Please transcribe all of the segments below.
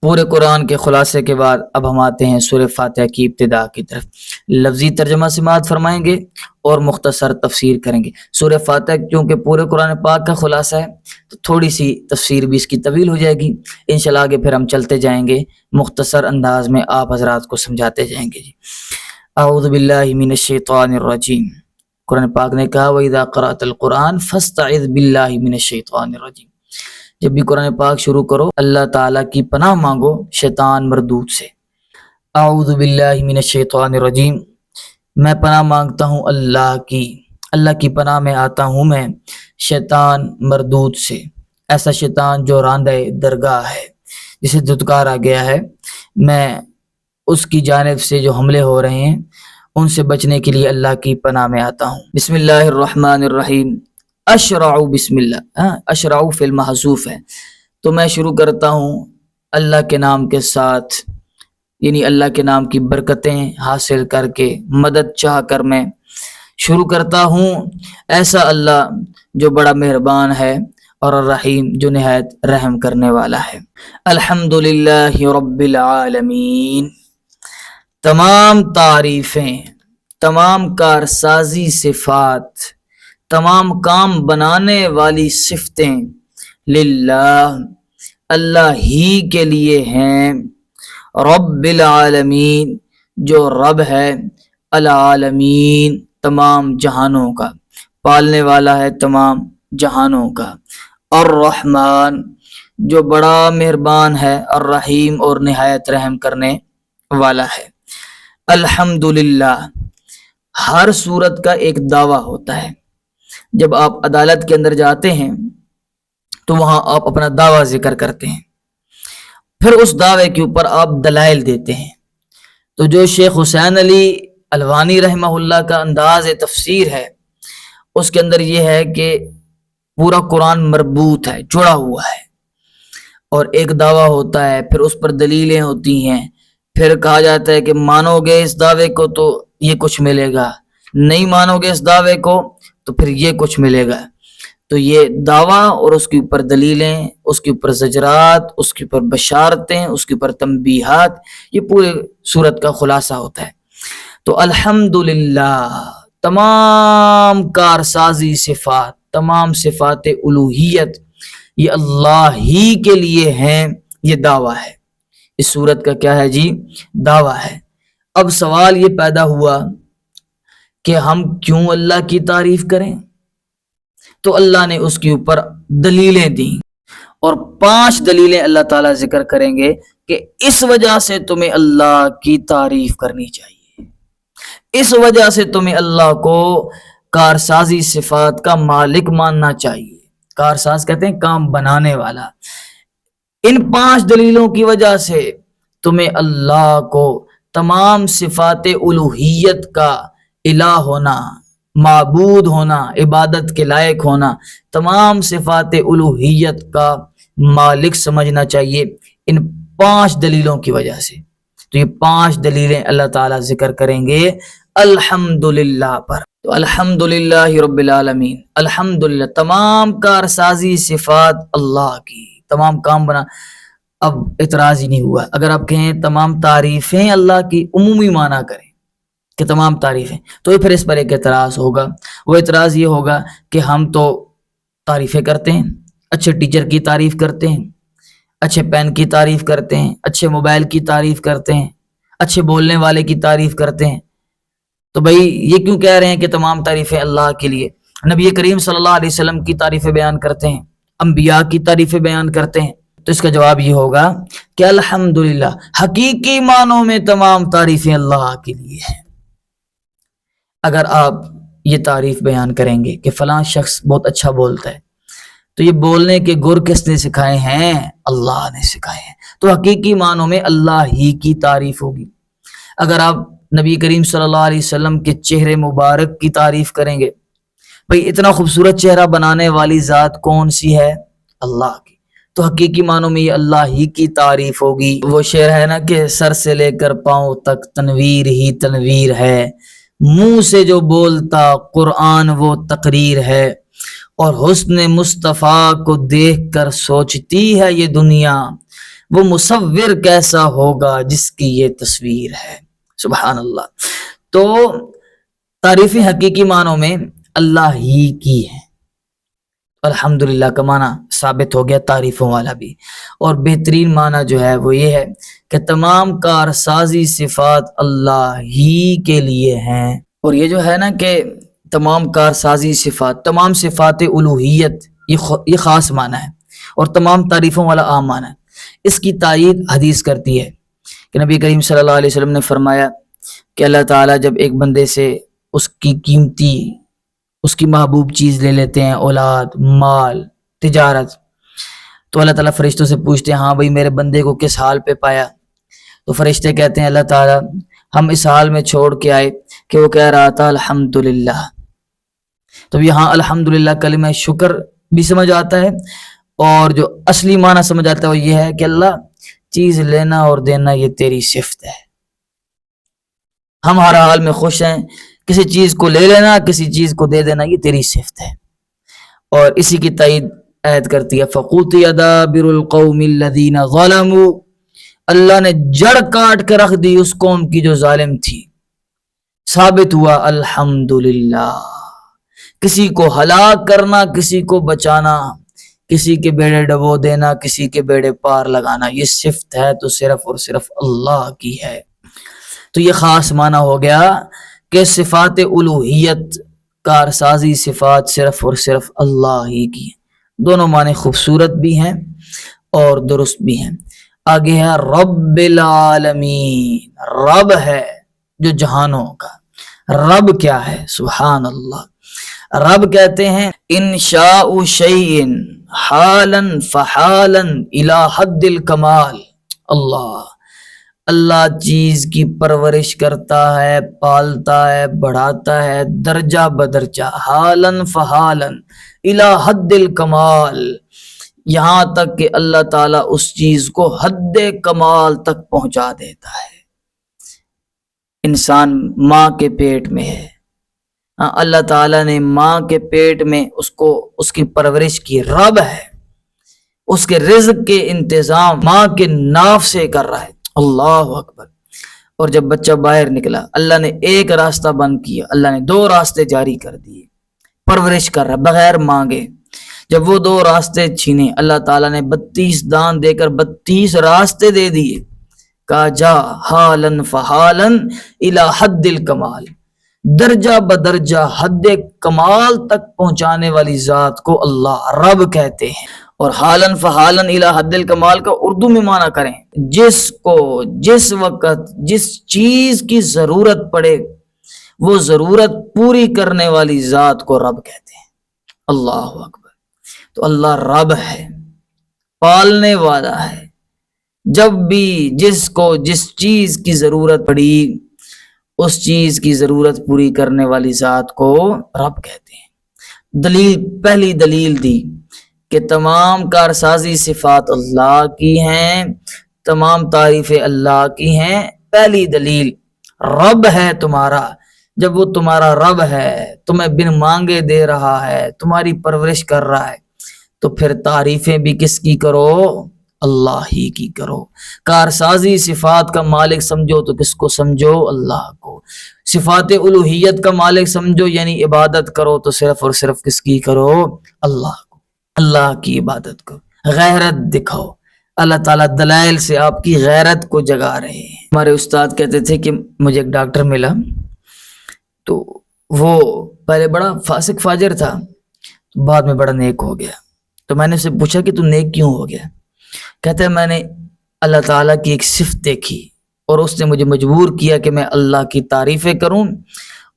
پورے قرآن کے خلاصے کے بعد اب ہم آتے ہیں سورہ فاتحہ کی ابتدا کی طرف۔ لفظی ترجمہ سماعت فرمائیں گے اور مختصر تفسیر کریں گے۔ سورہ فاتحہ کیونکہ پورے قرآن پاک کا خلاصہ ہے تو تھوڑی سی تفسیر بھی اس کی طویل ہو جائے گی، انشاءاللہ آگے پھر ہم چلتے جائیں گے، مختصر انداز میں آپ حضرات کو سمجھاتے جائیں گے۔ جی اعوذ باللہ من الشیطان الرجیم، قرآن پاک نے کہا وَإِذَا قَرَأْتَ الْقُرْآنَ فَاسْتَعِذْ بِاللَّهِ مِنَ الشَّيْطَانِ الرَّجِيمِ، جب بھی قرآن پاک شروع کرو اللہ تعالیٰ کی پناہ مانگو شیطان مردود سے۔ اعوذ باللہ من الشیطان الرجیم، میں پناہ مانگتا ہوں اللہ کی پناہ میں آتا ہوں میں شیطان مردود سے، ایسا شیطان جو راندہ درگاہ ہے، جسے دھتکارا گیا ہے، میں اس کی جانب سے جو حملے ہو رہے ہیں ان سے بچنے کے لیے اللہ کی پناہ میں آتا ہوں۔ بسم اللہ الرحمن الرحیم، اشرعو بسم اللہ، اشرعو فعل محذوف ہے تو میں شروع کرتا ہوں اللہ کے نام کے ساتھ، یعنی اللہ کے نام کی برکتیں حاصل کر کے مدد چاہ کر میں شروع کرتا ہوں، ایسا اللہ جو بڑا مہربان ہے اور الرحیم جو نہایت رحم کرنے والا ہے۔ الحمدللہ رب العالمین، تمام تعریفیں، تمام کارسازی صفات، تمام کام بنانے والی صفتیں للہ اللہ ہی کے لیے ہیں، رب العالمین جو رب ہے، العالمین تمام جہانوں کا، پالنے والا ہے تمام جہانوں کا، الرحمن جو بڑا مہربان ہے، الرحیم اور نہایت رحم کرنے والا ہے۔ الحمدللہ، ہر صورت کا ایک دعویٰ ہوتا ہے، جب آپ عدالت کے اندر جاتے ہیں تو وہاں آپ اپنا دعویٰ ذکر کرتے ہیں، پھر اس دعوے کے اوپر آپ دلائل دیتے ہیں۔ تو جو شیخ حسین علی الوانی رحمہ اللہ کا انداز تفسیر ہے اس کے اندر یہ ہے کہ پورا قرآن مربوط ہے، جڑا ہوا ہے، اور ایک دعویٰ ہوتا ہے، پھر اس پر دلیلیں ہوتی ہیں، پھر کہا جاتا ہے کہ مانو گے اس دعوے کو تو یہ کچھ ملے گا، نہیں مانو گے اس دعوے کو تو پھر یہ کچھ ملے گا۔ تو یہ دعویٰ اور اس کے اوپر دلیلیں، اس کے اوپر زجرات، اس کے اوپر بشارتیں، اس کے اوپر تنبیہات، یہ پورے صورت کا خلاصہ ہوتا ہے۔ تو الحمدللہ، تمام کارسازی صفات، تمام صفات الوہیت یہ اللہ ہی کے لیے ہیں، یہ دعویٰ ہے۔ اس صورت کا کیا ہے جی؟ دعویٰ ہے۔ اب سوال یہ پیدا ہوا کہ ہم کیوں اللہ کی تعریف کریں؟ تو اللہ نے اس کے اوپر دلیلیں دیں، اور 5 دلیلیں اللہ تعالیٰ ذکر کریں گے کہ اس وجہ سے تمہیں اللہ کی تعریف کرنی چاہیے، اس وجہ سے تمہیں اللہ کو کارسازی صفات کا مالک ماننا چاہیے۔ کارساز کہتے ہیں کام بنانے والا۔ ان 5 دلیلوں کی وجہ سے تمہیں اللہ کو تمام صفات الوہیت کا الہ ہونا، معبود ہونا، عبادت کے لائق ہونا، تمام صفات الوہیت کا مالک سمجھنا چاہیے، ان 5 دلیلوں کی وجہ سے۔ تو یہ 5 دلیلیں اللہ تعالیٰ ذکر کریں گے الحمدللہ پر۔ تو الحمدللہ رب العالمین، الحمدللہ تمام کارسازی صفات اللہ کی، تمام کام بنا۔ اب اعتراض ہی نہیں ہوا اگر آپ کہیں تمام تعریفیں اللہ کی، عمومی معنی کریں کہ تمام تعریفیں، تو پھر اس پر ایک اعتراض ہوگا۔ وہ اعتراض یہ ہوگا کہ ہم تو تعریفیں کرتے ہیں، اچھے ٹیچر کی تعریف کرتے ہیں، اچھے پین کی تعریف کرتے ہیں، اچھے موبائل کی تعریف کرتے ہیں، اچھے بولنے والے کی تعریف کرتے ہیں، تو بھئی یہ کیوں کہہ رہے ہیں کہ تمام تعریفیں اللہ کے لیے؟ نبی کریم صلی اللہ علیہ وسلم کی تعریفیں بیان کرتے ہیں، انبیاء کی تعریفیں بیان کرتے ہیں، تو اس کا جواب یہ ہوگا کہ الحمدللہ حقیقی معنوں میں تمام تعریفیں اللہ کے لیے ہیں۔ اگر آپ یہ تعریف بیان کریں گے کہ فلاں شخص بہت اچھا بولتا ہے، تو یہ بولنے کے گر کس نے سکھائے ہیں؟ اللہ نے سکھائے ہیں، تو حقیقی معنوں میں اللہ ہی کی تعریف ہوگی۔ اگر آپ نبی کریم صلی اللہ علیہ وسلم کے چہرے مبارک کی تعریف کریں گے، بھئی اتنا خوبصورت چہرہ بنانے والی ذات کون سی ہے؟ اللہ کی، تو حقیقی معنوں میں یہ اللہ ہی کی تعریف ہوگی۔ وہ شعر ہے نا کہ سر سے لے کر پاؤں تک تنویر ہی تنویر ہے، منہ سے جو بولتا قرآن وہ تقریر ہے، اور حسن مصطفیٰ کو دیکھ کر سوچتی ہے یہ دنیا، وہ مصور کیسا ہوگا جس کی یہ تصویر ہے. سبحان اللہ. تو تعریف حقیقی معنوں میں اللہ ہی کی ہے. الحمدللہ کا معنی ثابت ہو گیا تعریفوں والا بھی. اور بہترین معنی جو ہے وہ یہ ہے کہ تمام کارسازی صفات اللہ ہی کے لیے ہیں. اور یہ جو ہے نا کہ تمام کارسازی صفات، تمام صفات الوہیت، یہ خاص معنی ہے، اور تمام تعریفوں والا عام معنی ہے. اس کی تائید حدیث کرتی ہے کہ نبی کریم صلی اللہ علیہ وسلم نے فرمایا کہ اللہ تعالیٰ جب ایک بندے سے اس کی قیمتی، اس کی محبوب چیز لے لیتے ہیں، اولاد، مال، تجارت، تو اللہ تعالیٰ فرشتوں سے پوچھتے ہیں ہاں بھائی میرے بندے کو کس حال پہ پایا؟ تو فرشتے کہتے ہیں اللہ تعالیٰ ہم اس حال میں چھوڑ کے آئے کہ وہ کہہ رہا تھا الحمدللہ. تو یہاں الحمدللہ کلمہ شکر بھی سمجھ آتا ہے، اور جو اصلی معنی سمجھ آتا ہے وہ یہ ہے کہ اللہ چیز لینا اور دینا یہ تیری صفت ہے. ہم ہر حال میں خوش ہیں، کسی چیز کو لے لینا، کسی چیز کو دے دینا یہ تیری صفت ہے. اور اسی کی تائید آیت کرتی ہے فَقُطِعَ دَابِرُ الْقَوْمِ الَّذِينَ ظَلَمُوا. اللہ نے جڑ کاٹ کے رکھ دی اس قوم کی جو ظالم تھی. ثابت ہوا الحمدللہ. کسی کو ہلاک کرنا، کسی کو بچانا، کسی کے بیڑے ڈبو دینا، کسی کے بیڑے پار لگانا، یہ صفت ہے تو صرف اور صرف اللہ کی ہے. تو یہ خاص معنی ہو گیا کہ صفات الوہیت، کارسازی صفات صرف اور صرف اللہ ہی کی ہے. دونوں معنی خوبصورت بھی ہیں اور درست بھی ہیں. آگے ہے رب العالمین. رب ہے جو جہانوں کا. رب کیا ہے؟ سبحان اللہ. رب کہتے ہیں انشاء شیء حالا فحالا الی حد الکمال. اللہ چیز کی پرورش کرتا ہے، پالتا ہے، بڑھاتا ہے درجہ بدرجہ، حالا فحالا الی حد الکمال، یہاں تک کہ اللہ تعالیٰ اس چیز کو حد کمال تک پہنچا دیتا ہے. انسان ماں کے پیٹ میں ہے، اللہ تعالیٰ نے ماں کے پیٹ میں اس کی پرورش کی. رب ہے، اس کے رزق کے انتظام ماں کے ناف سے کر رہا ہے. اللہ اکبر. اور جب بچہ باہر نکلا اللہ نے ایک راستہ بند کیا، اللہ نے 2 راستے جاری کر دیے. پرورش کر رہا بغیر مانگے. جب وہ 2 راستے چھینے اللہ تعالیٰ نے 32 دان دے کر 32 راستے دے دیے. کہا جا حالاً فحالاً الی حد الکمال، درجہ بدرجہ حد کمال تک پہنچانے والی ذات کو اللہ رب کہتے ہیں. اور حالاً فحالاً الی حد الکمال کا اردو میں معنی کریں جس کو جس وقت جس چیز کی ضرورت پڑے وہ ضرورت پوری کرنے والی ذات کو رب کہتے ہیں. اللہ اکبر. تو اللہ رب ہے، پالنے والا ہے. جب بھی جس کو جس چیز کی ضرورت پڑی اس چیز کی ضرورت پوری کرنے والی ذات کو رب کہتے ہیں. دلیل، پہلی دلیل دی کہ تمام کارسازی صفات اللہ کی ہیں، تمام تعریفیں اللہ کی ہیں. پہلی دلیل رب ہے تمہارا. جب وہ تمہارا رب ہے، تمہیں بن مانگے دے رہا ہے، تمہاری پرورش کر رہا ہے، تو پھر تعریفیں بھی کس کی کرو؟ اللہ ہی کی کرو. کارسازی صفات کا مالک سمجھو تو کس کو سمجھو؟ اللہ کو. صفات الوہیت کا مالک سمجھو یعنی عبادت کرو تو صرف اور صرف کس کی کرو؟ اللہ کو. اللہ کی عبادت کرو. غیرت دکھاؤ. اللہ تعالیٰ دلائل سے آپ کی غیرت کو جگا رہے ہیں. ہمارے استاد کہتے تھے کہ مجھے ایک ڈاکٹر ملا تو وہ پہلے بڑا فاسق فاجر تھا، بعد میں بڑا نیک ہو گیا. تو میں نے اسے پوچھا کہ تو نیک کیوں ہو گیا؟ کہتا ہے میں نے اللہ تعالیٰ کی ایک صفت دیکھی اور اس نے مجھے مجبور کیا کہ میں اللہ کی تعریفیں کروں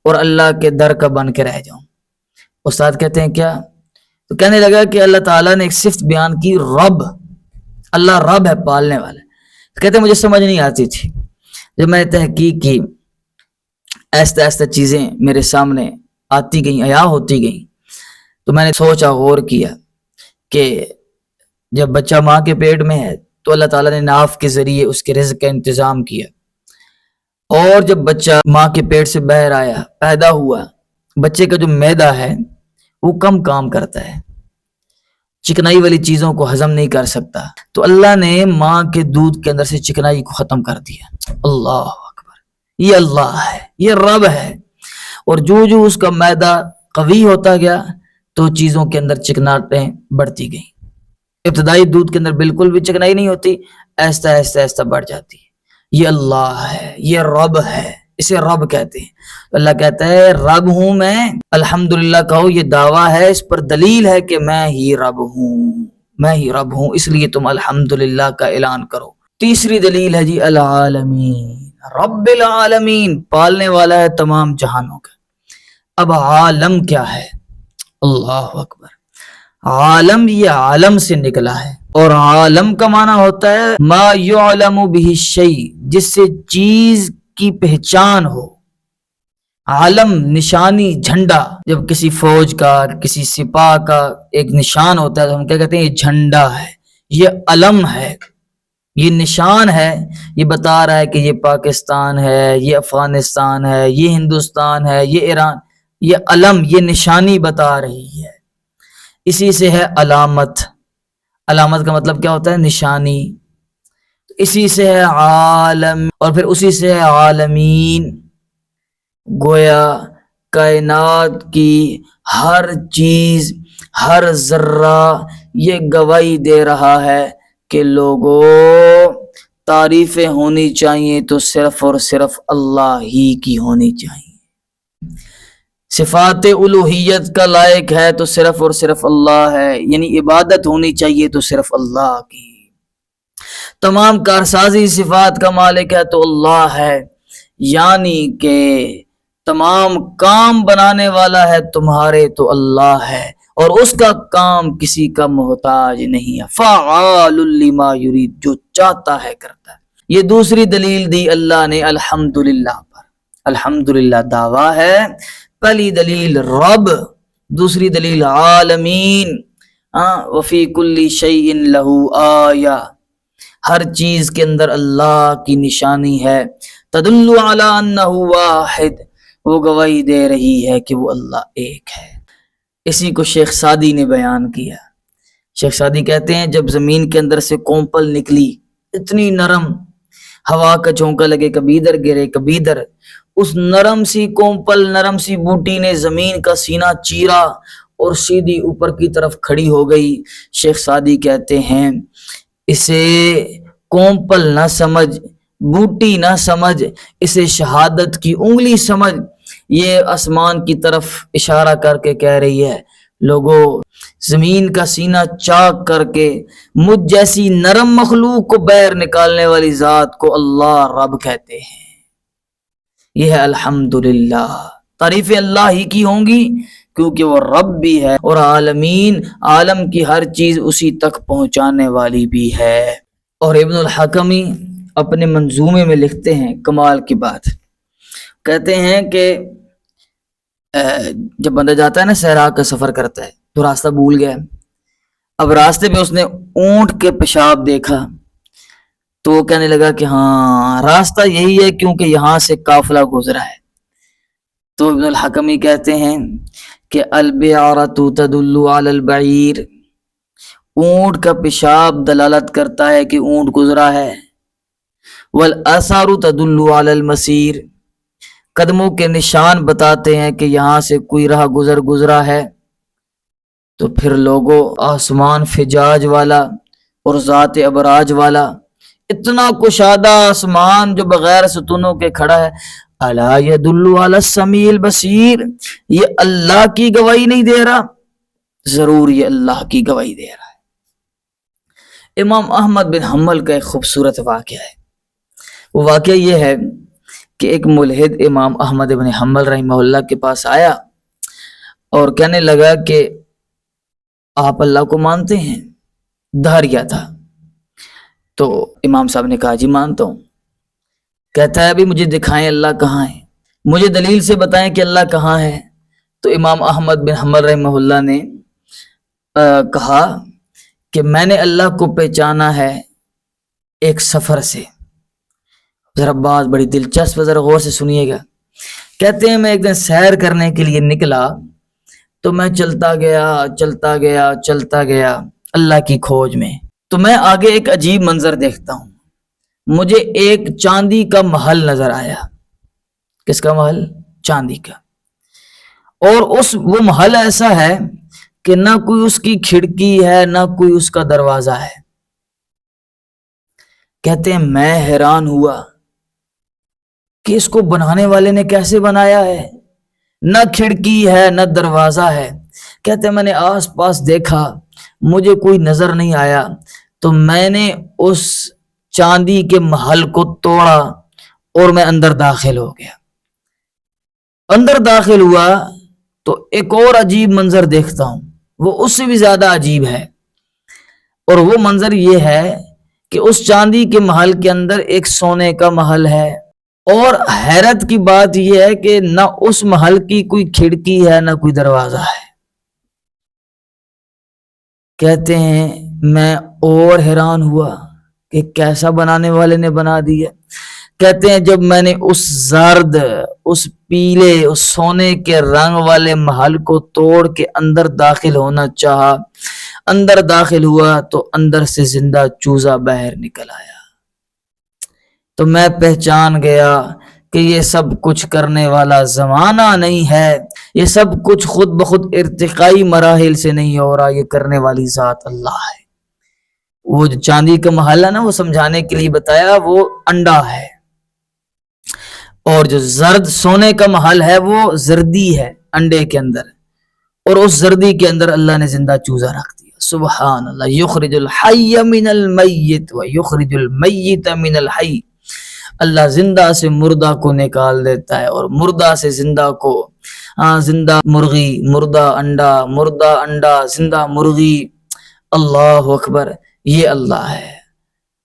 اور اللہ کے در کا بن کے رہ جاؤں. استاد کہتے ہیں کیا؟ تو کہنے لگا کہ اللہ تعالیٰ نے ایک صفت بیان کی رب. اللہ رب ہے، پالنے والا. کہتے ہیں مجھے سمجھ نہیں آتی تھی. جب میں نے تحقیق کی ایسے ایسے چیزیں میرے سامنے آتی گئیں، عیاں ہوتی گئیں، تو میں نے سوچا، غور کیا کہ جب بچہ ماں کے پیٹ میں ہے تو اللہ تعالیٰ نے ناف کے ذریعے اس کے رزق کا انتظام کیا، اور جب بچہ ماں کے پیٹ سے باہر آیا، پیدا ہوا، بچے کا جو معدہ ہے وہ کم کام کرتا ہے. چکنائی والی چیزوں کو ہضم نہیں کر سکتا، تو اللہ نے ماں کے دودھ کے اندر سے چکنائی کو ختم کر دیا۔ اللہ اکبر، یہ اللہ ہے، یہ رب ہے۔ اور جو اس کا معدہ قوی ہوتا گیا تو چیزوں کے اندر چکناٹیں بڑھتی گئیں۔ ابتدائی دودھ کے اندر بالکل بھی چکنائی نہیں ہوتی، ایستا ایستا بڑھ جاتی ہے۔ یہ اللہ ہے، یہ رب ہے، اسے رب کہتے ہیں۔ اللہ کہتا ہے رب ہوں میں، الحمدللہ کہو، یہ دعویٰ ہے، اس پر دلیل ہے کہ میں ہی رب ہوں، میں ہی رب ہوں، اس لیے تم الحمدللہ کا اعلان کرو۔ تیسری دلیل ہے جی العالمین، رب العالمین، پالنے والا ہے تمام جہانوں کا۔ اب عالم کیا ہے؟ اللہ اکبر، عالم یہ عالم سے نکلا ہے، اور عالم کا معنی ہوتا ہے ما یعلم بہ الشیء، جس سے چیز کی پہچان ہو۔ عالم نشانی، جھنڈا، جب کسی فوج کا، کسی سپاہ کا ایک نشان ہوتا ہے تو ہم کیا کہتے ہیں؟ یہ جھنڈا ہے، یہ علم ہے، یہ نشان ہے، یہ بتا رہا ہے کہ یہ پاکستان ہے، یہ افغانستان ہے، یہ ہندوستان ہے، یہ ایران۔ یہ علم، یہ نشانی بتا رہی ہے۔ اسی سے ہے علامت، علامت کا مطلب کیا ہوتا ہے؟ نشانی۔ اسی سے ہے عالم، اور پھر اسی سے ہے عالمین۔ گویا کائنات کی ہر چیز، ہر ذرہ یہ گواہی دے رہا ہے کہ لوگوں، تعریفیں ہونی چاہیے تو صرف اور صرف اللہ ہی کی ہونی چاہیے۔ صفات الوہیت کا لائق ہے تو صرف اور صرف اللہ ہے، یعنی عبادت ہونی چاہیے تو صرف اللہ کی۔ تمام کارسازی صفات کا مالک ہے تو اللہ ہے، یعنی کہ تمام کام بنانے والا ہے تمہارے تو اللہ ہے، اور اس کا کام کسی کا محتاج نہیں ہے۔ فعال لما یرید، جو چاہتا ہے کرتا ہے۔ یہ دوسری دلیل دی اللہ نے الحمدللہ پر۔ الحمدللہ دعویٰ ہے، پہلی دلیل رب، دوسری دلیل عالمین۔ وفی کل شیء لہ آیہ، ہر چیز کے اندر اللہ کی نشانی ہے۔ تدل علی انہ واحد، وہ گواہی دے رہی ہے کہ وہ اللہ ایک ہے۔ اسی کو شیخ سعدی نے بیان کیا۔ شیخ سعدی کہتے ہیں جب زمین کے اندر سے کونپل نکلی، اتنی نرم، ہوا کا جھونکا لگے کبھی ادھر گرے کبھی ادھر، اس نرم سی کونپل، نرم سی بوٹی نے زمین کا سینہ چیرا اور سیدھی اوپر کی طرف کھڑی ہو گئی۔ شیخ سعدی کہتے ہیں اسے کونپل نہ سمجھ، بوٹی نہ سمجھ، اسے شہادت کی انگلی سمجھ۔ یہ آسمان کی طرف اشارہ کر کے کہہ رہی ہے لوگوں، زمین کا سینہ چاک کر کے مجھ جیسی نرم مخلوق کو بیر نکالنے والی ذات کو اللہ رب کہتے ہیں۔ یہ ہے الحمدللہ، تعریفیں اللہ ہی کی ہوں گی کیونکہ وہ رب بھی ہے، اور عالمین، عالم کی ہر چیز اسی تک پہنچانے والی بھی ہے۔ اور ابن الحکمی اپنے منظومے میں لکھتے ہیں کمال کی بات، کہتے ہیں کہ جب بندہ جاتا ہے نا، صحرا کا سفر کرتا ہے تو راستہ بھول گیا، اب راستے پہ اس نے اونٹ کے پیشاب دیکھا تو وہ کہنے لگا کہ ہاں راستہ یہی ہے کیونکہ یہاں سے قافلہ گزرا ہے۔ تو ابن الحکمی کہتے ہیں کہ البعارۃ تدل علی البعیر، اونٹ کا پیشاب دلالت کرتا ہے کہ اونٹ گزرا ہے۔ والاثار تدل علی المسیر، قدموں کے نشان بتاتے ہیں کہ یہاں سے کوئی راہ گزرا ہے۔ تو پھر لوگوں، آسمان فجاج والا اور ذات ابراج والا، اتنا کشادہ آسمان جو بغیر ستونوں کے کھڑا ہے، الا یدل علی السمیع البصیر، یہ اللہ کی گواہی نہیں دے رہا؟ ضرور یہ اللہ کی گواہی دے رہا ہے۔ امام احمد بن حنبل کا ایک خوبصورت واقعہ ہے۔ وہ واقعہ یہ ہے کہ ایک ملحد امام احمد بن حنبل رحمہ اللہ کے پاس آیا اور کہنے لگا کہ آپ اللہ کو مانتے ہیں؟ دھاریا تھا۔ تو امام صاحب نے کہا جی مانتا ہوں۔ کہتا ہے ابھی مجھے دکھائیں اللہ کہاں ہے، مجھے دلیل سے بتائیں کہ اللہ کہاں ہے۔ تو امام احمد بن حنبل رحمہ اللہ نے کہا کہ میں نے اللہ کو پہچانا ہے ایک سفر سے۔ ذرا بات بڑی دلچسپ، ذرا غور سے سنیے گا۔ کہتے ہیں میں ایک دن سیر کرنے کے لیے نکلا تو میں چلتا گیا اللہ کی کھوج میں۔ تو میں آگے ایک عجیب منظر دیکھتا ہوں، مجھے ایک چاندی کا محل نظر آیا۔ کس کا محل؟ چاندی کا۔ اور وہ محل ایسا ہے کہ نہ کوئی اس کی کھڑکی ہے نہ کوئی اس کا دروازہ ہے۔ کہتے ہیں میں حیران ہوا کہ اس کو بنانے والے نے کیسے بنایا ہے، نہ کھڑکی ہے نہ دروازہ ہے۔ کہتے ہیں میں نے آس پاس دیکھا، مجھے کوئی نظر نہیں آیا، تو میں نے اس چاندی کے محل کو توڑا اور میں اندر داخل ہو گیا۔ اندر داخل ہوا تو ایک اور عجیب منظر دیکھتا ہوں، وہ اس سے بھی زیادہ عجیب ہے۔ اور وہ منظر یہ ہے کہ اس چاندی کے محل کے اندر ایک سونے کا محل ہے، اور حیرت کی بات یہ ہے کہ نہ اس محل کی کوئی کھڑکی ہے نہ کوئی دروازہ ہے۔ کہتے ہیں میں اور حیران ہوا کہ کیسا بنانے والے نے بنا دیا۔ کہتے ہیں جب میں نے اس زرد، اس پیلے، اس سونے کے رنگ والے محل کو توڑ کے اندر داخل ہونا چاہا، اندر داخل ہوا تو اندر سے زندہ چوزا باہر نکل آیا۔ تو میں پہچان گیا کہ یہ سب کچھ کرنے والا زمانہ نہیں ہے، یہ سب کچھ خود بخود ارتقائی مراحل سے نہیں ہو رہا، یہ کرنے والی ذات اللہ ہے۔ وہ جو چاندی کا محل ہے نا، وہ سمجھانے کے لیے بتایا وہ انڈا ہے، اور جو زرد سونے کا محل ہے وہ زردی ہے انڈے کے اندر، اور اس زردی کے اندر اللہ نے زندہ چوزا رکھ دیا۔ سبحان اللہ، یخرج الحی من المیت و یخرج المیت من الحی۔ اللہ زندہ سے مردہ کو نکال دیتا ہے اور مردہ سے زندہ کو، زندہ مرغی، مردہ انڈا، زندہ مرغی۔ اللہ اکبر، یہ اللہ ہے۔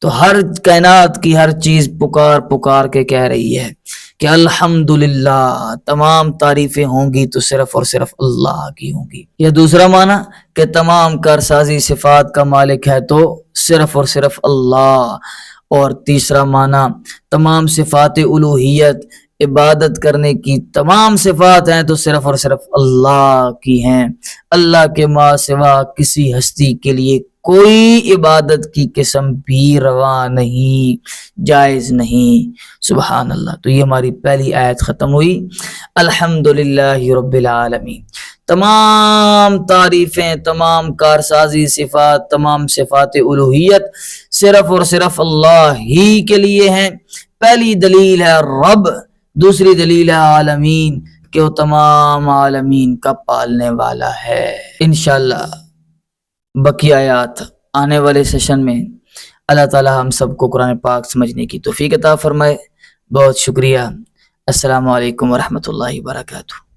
تو ہر کائنات کی ہر چیز پکار پکار کے کہہ رہی ہے کہ الحمدللہ، تمام تعریفیں ہوں گی تو صرف اور صرف اللہ کی ہوں گی۔ یہ دوسرا معنی کہ تمام کارسازی صفات کا مالک ہے تو صرف اور صرف اللہ۔ اور تیسرا معنی تمام صفات الوہیت، عبادت کرنے کی تمام صفات ہیں تو صرف اور صرف اللہ کی ہیں۔ اللہ کے ماں سوا کسی ہستی کے لیے کوئی عبادت کی قسم بھی روا نہیں، جائز نہیں۔ سبحان اللہ۔ تو یہ ہماری پہلی آیت ختم ہوئی، الحمدللہ رب العالمین۔ تمام تعریفیں، تمام کارسازی صفات، تمام صفات الوہیت صرف اور صرف اللہ ہی کے لیے ہیں۔ پہلی دلیل ہے رب، دوسری دلیل ہے عالمین، کہ وہ تمام عالمین کا پالنے والا ہے۔ انشاءاللہ بقیہ آیات آنے والے سیشن میں اللہ تعالی ہم سب کو قرآن پاک سمجھنے کی توفیق عطا فرمائے۔ بہت شکریہ۔ السلام علیکم ورحمۃ اللہ وبرکاتہ۔